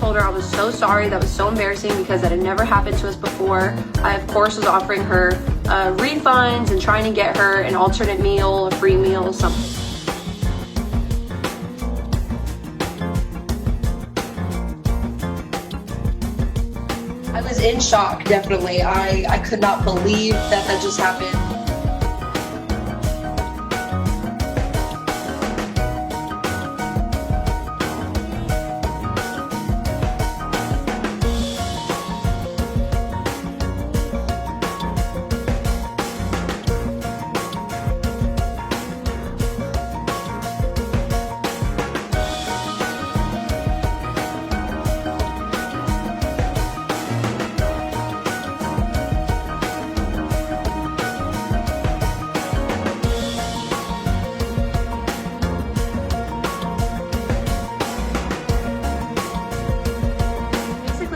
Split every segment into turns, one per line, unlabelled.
told her I was so sorry. That was so embarrassing because that had never happened to us before. I, of course, was offering her refunds and trying to get her an alternate meal, a free meal, something. I was in shock, definitely. I could not believe that that just happened.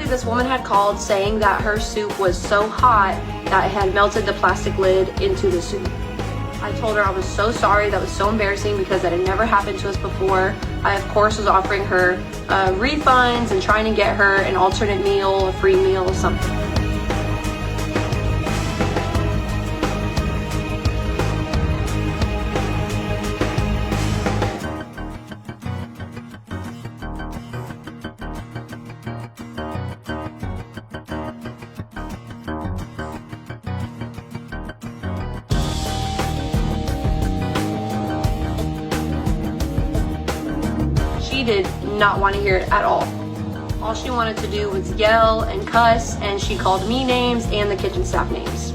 This woman had called saying that her soup was so hot that it had melted the plastic lid into the soup. I told her I was so sorry. That was so embarrassing because that had never happened to us before. I, of course, was offering her refunds and trying to get her an alternate meal, a free meal, something. She did not want to hear it at all. All she wanted to do was yell and cuss, and she called me names and the kitchen staff names.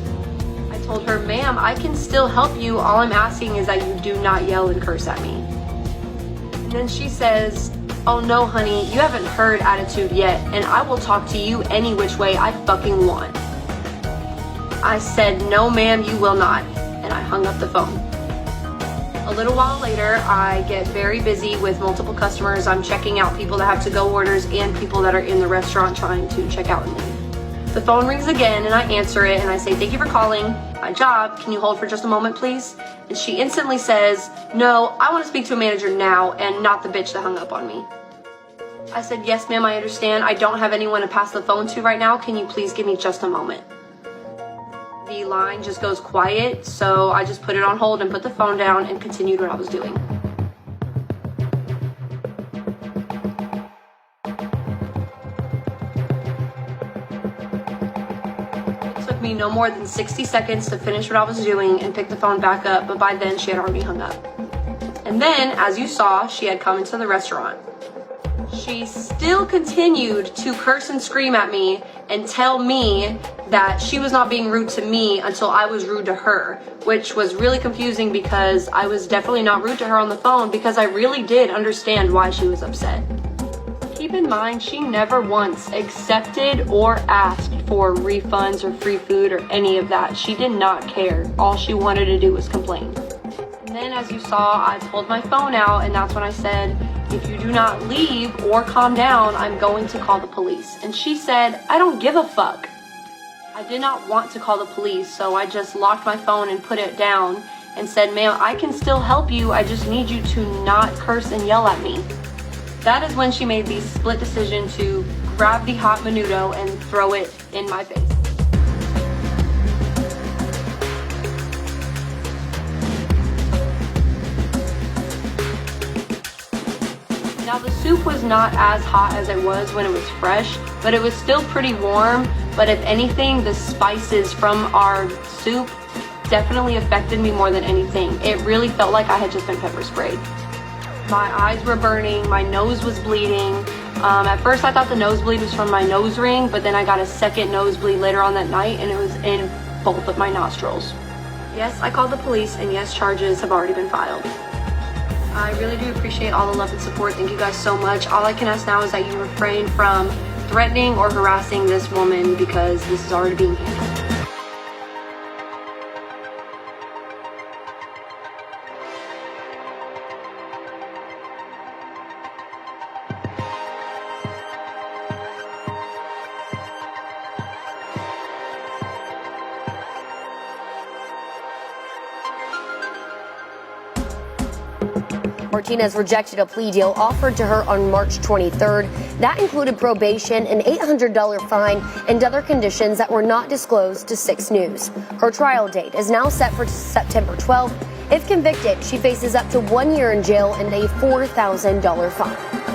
I told her, ma'am, I can still help you. All I'm asking is that you do not yell and curse at me. And then she says, oh no, honey, you haven't heard attitude yet, and I will talk to you any which way I fucking want. I said, no ma'am, you will not, and I hung up the phone. A little while later, I get very busy with multiple customers. I'm checking out people that have to-go orders and people that are in the restaurant trying to check out and leave. The phone rings again and I answer it and I say, thank you for calling my job. Can you hold for just a moment, please? And she instantly says, no, I want to speak to a manager now and not the bitch that hung up on me. I said, yes, ma'am, I understand. I don't have anyone to pass the phone to right now. Can you please give me just a moment? The line just goes quiet, so I just put it on hold and put the phone down and continued what I was doing. It took me no more than 60 seconds to finish what I was doing and pick the phone back up, but by then she had already hung up. And then, as you saw, she had come into the restaurant. She still continued to curse and scream at me and tell me that she was not being rude to me until I was rude to her, which was really confusing because I was definitely not rude to her on the phone because I really did understand why she was upset. Keep in mind, she never once accepted or asked for refunds or free food or any of that. She did not care. All she wanted to do was complain. And then, as you saw, I pulled my phone out and that's when I said, if you do not leave or calm down, I'm going to call the police. And she said, I don't give a fuck. I did not want to call the police, so I just locked my phone and put it down and said, ma'am, I can still help you. I just need you to not curse and yell at me. That is when she made the split decision to grab the hot menudo and throw it in my face. Now the soup was not as hot as it was when it was fresh, but it was still pretty warm. But if anything, the spices from our soup definitely affected me more than anything. It really felt like I had just been pepper sprayed. My eyes were burning, my nose was bleeding. At first I thought the nosebleed was from my nose ring, but then I got a second nosebleed later on that night and it was in both of my nostrils. Yes, I called the police and yes, charges have already been filed. I really do appreciate all the love and support. Thank you guys so much. All I can ask now is that you refrain from threatening or harassing this woman because this is already being handled.
Martinez rejected a plea deal offered to her on March 23rd. That included probation, an $800 fine, and other conditions that were not disclosed to 6 News. Her trial date is now set for September 12th. If convicted, she faces up to 1 year in jail and a $4,000 fine.